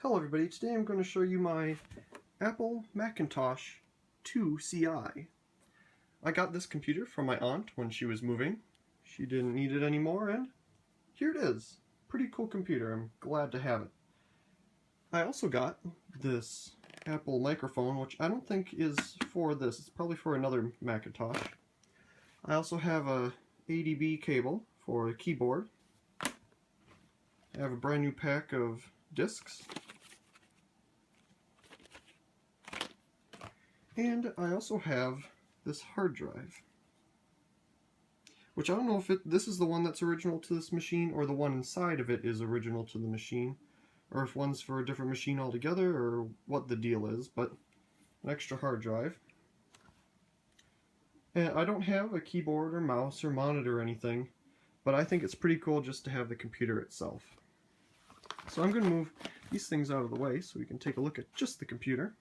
Hello everybody, today I'm going to show you my Apple Macintosh IIci. I got this computer from my aunt when she was moving. She didn't need it anymore and here it is. Pretty cool computer, I'm glad to have it. I also got this Apple microphone, which I don't think is for this, it's probably for another Macintosh. I also have a ADB cable for a keyboard. I have a brand new pack of discs. And I also have this hard drive, which I don't know if this is the one that's original to this machine or the one inside of it is original to the machine, or if one's for a different machine altogether or what the deal is, but an extra hard drive. And I don't have a keyboard or mouse or monitor or anything, but I think it's pretty cool just to have the computer itself. So I'm going to move these things out of the way so we can take a look at just the computer.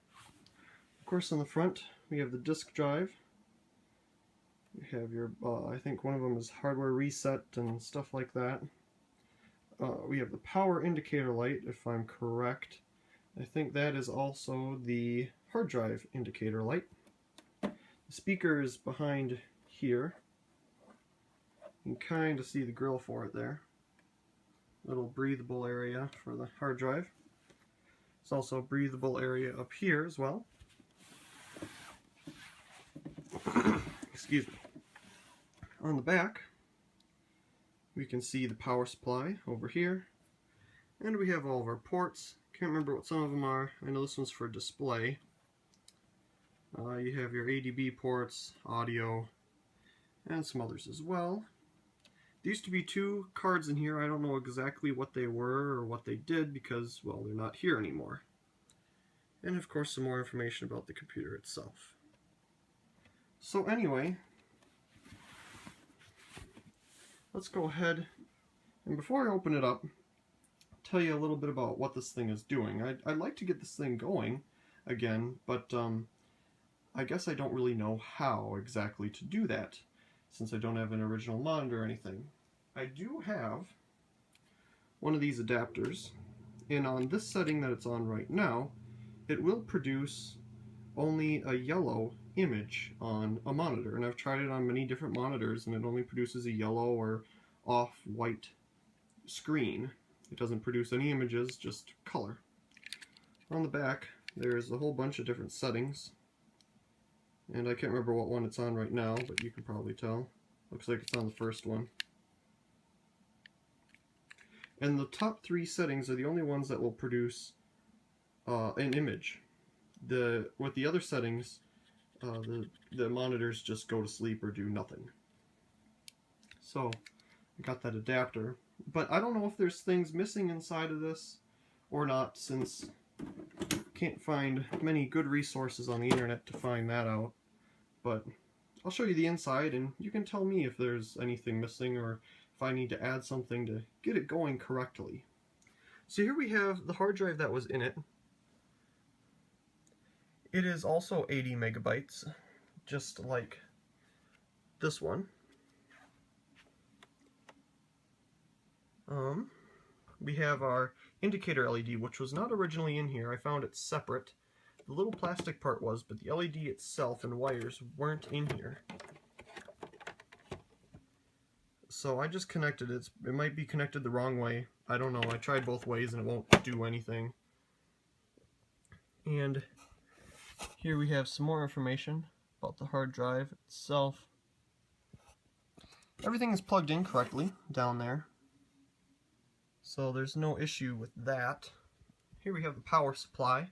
Of course, on the front we have the disk drive. You have your, I think one of them is hardware reset and stuff like that. We have the power indicator light, if I'm correct. I think that is also the hard drive indicator light. The speaker is behind here. You can kind of see the grill for it there. Little breathable area for the hard drive. There's also a breathable area up here as well. Excuse me. On the back, we can see the power supply over here, and we have all of our ports. Can't remember what some of them are. I know this one's for display. You have your ADB ports, audio, and some others as well. There used to be two cards in here. I don't know exactly what they were or what they did because, well, they're not here anymore. And of course some more information about the computer itself. So anyway, let's go ahead, and before I open it up, tell you a little bit about what this thing is doing. I'd like to get this thing going again, but I guess I don't really know how exactly to do that, since I don't have an original monitor or anything. I do have one of these adapters, and on this setting that it's on right now, it will produce only a yellow image on a monitor, and I've tried it on many different monitors and it only produces a yellow or off-white screen. It doesn't produce any images, just color. On the back there's a whole bunch of different settings, and I can't remember what one it's on right now, but you can probably tell. Looks like it's on the first one. And the top three settings are the only ones that will produce an image. With the other settings, the monitors just go to sleep or do nothing. So I got that adapter, but I don't know if there's things missing inside of this or not, since I can't find many good resources on the internet to find that out. But I'll show you the inside and you can tell me if there's anything missing or if I need to add something to get it going correctly. So here we have the hard drive that was in it. It is also 80 megabytes, just like this one. We have our indicator LED, which was not originally in here. I found it separate. The little plastic part was, but the LED itself and wires weren't in here. So I just connected it. It might be connected the wrong way. I don't know. I tried both ways and it won't do anything. And here we have some more information about the hard drive itself. Everything is plugged in correctly down there, so there's no issue with that. Here we have the power supply.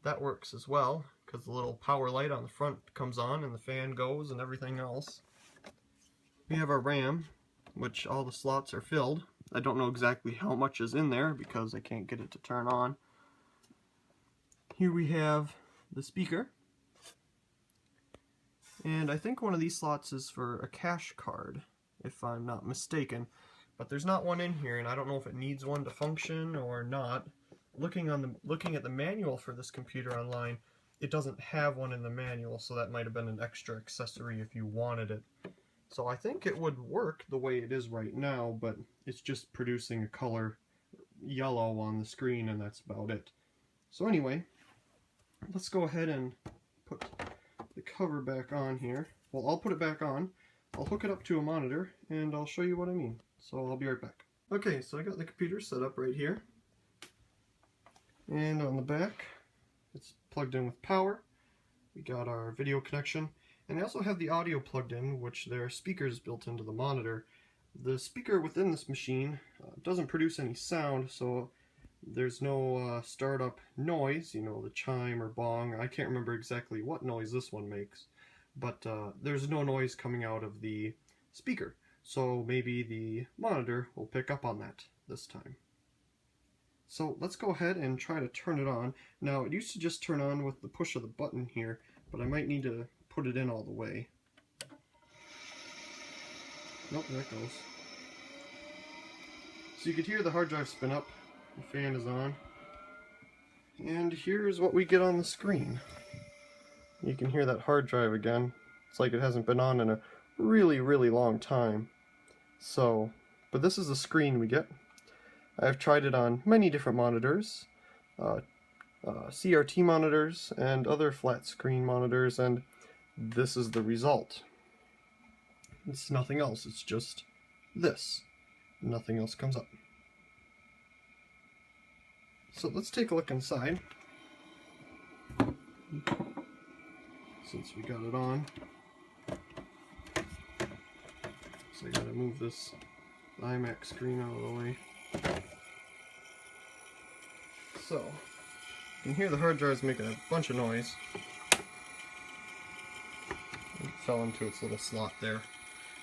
That works as well, because the little power light on the front comes on and the fan goes and everything else. We have our RAM, which all the slots are filled. I don't know exactly how much is in there because I can't get it to turn on. Here we have the speaker, and I think one of these slots is for a cache card, if I'm not mistaken, but there's not one in here, and I don't know if it needs one to function or not. Looking at the manual for this computer online, it doesn't have one in the manual, so that might have been an extra accessory if you wanted it. So I think it would work the way it is right now, but it's just producing a color yellow on the screen, and that's about it. So anyway, let's go ahead and put the cover back on here. Well, I'll put it back on, I'll hook it up to a monitor, and I'll show you what I mean. So I'll be right back. Okay, so I got the computer set up right here. And on the back, it's plugged in with power. We got our video connection. And I also have the audio plugged in, which there are speakers built into the monitor. The speaker within this machine doesn't produce any sound, so there's no startup noise, you know, the chime or bong. I can't remember exactly what noise this one makes, but there's no noise coming out of the speaker. So maybe the monitor will pick up on that this time. So let's go ahead and try to turn it on. Now, it used to just turn on with the push of the button here, but I might need to put it in all the way. Nope, there it goes. So you could hear the hard drive spin up, the fan is on, and here's what we get on the screen. You can hear that hard drive again. It's like it hasn't been on in a really, really long time. So, but this is the screen we get. I've tried it on many different monitors, CRT monitors and other flat screen monitors, and this is the result. It's nothing else, it's just this. Nothing else comes up. So let's take a look inside. Since we got it on. So I gotta move this iMac screen out of the way. So, you can hear the hard drive's making a bunch of noise. It fell into its little slot there.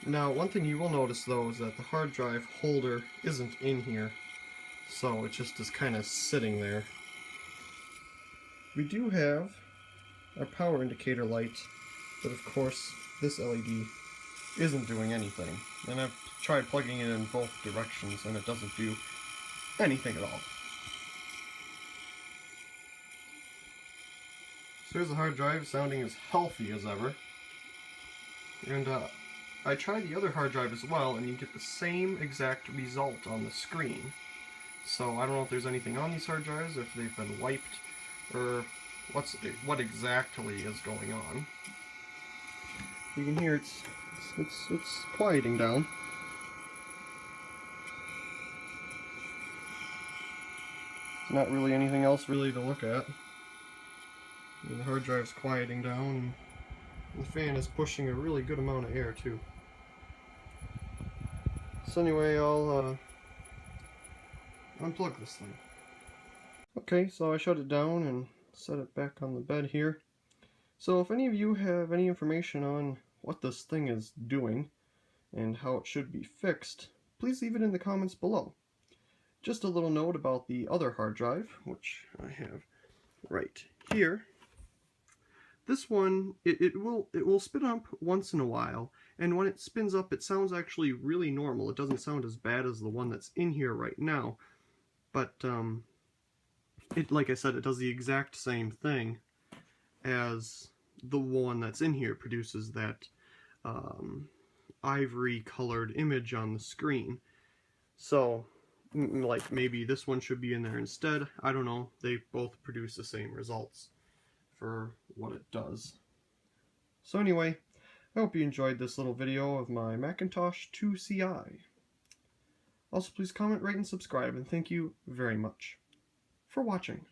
Now, one thing you will notice though is that the hard drive holder isn't in here, so it just is kind of sitting there. We do have our power indicator light, but of course this LED isn't doing anything. And I've tried plugging it in both directions and it doesn't do anything at all. So here's the hard drive sounding as healthy as ever. And I tried the other hard drive as well, and you get the same exact result on the screen. So I don't know if there's anything on these hard drives, if they've been wiped, or what exactly is going on. You can hear it's quieting down. There's not really anything else really to look at. And the hard drive's quieting down, and the fan is pushing a really good amount of air too. So anyway, I'll unplug this thing. Okay, so I shut it down and set it back on the bed here. So if any of you have any information on what this thing is doing and how it should be fixed, please leave it in the comments below. Just a little note about the other hard drive, which I have right here. This one, it will spin up once in a while, and when it spins up it sounds actually really normal. It doesn't sound as bad as the one that's in here right now, but like I said, it does the exact same thing as the one that's in here. Produces that ivory colored image on the screen. So like maybe this one should be in there instead. I don't know. They both produce the same results for what it does. So anyway, I hope you enjoyed this little video of my Macintosh IIci. Also, please comment, rate, and subscribe, and thank you very much for watching.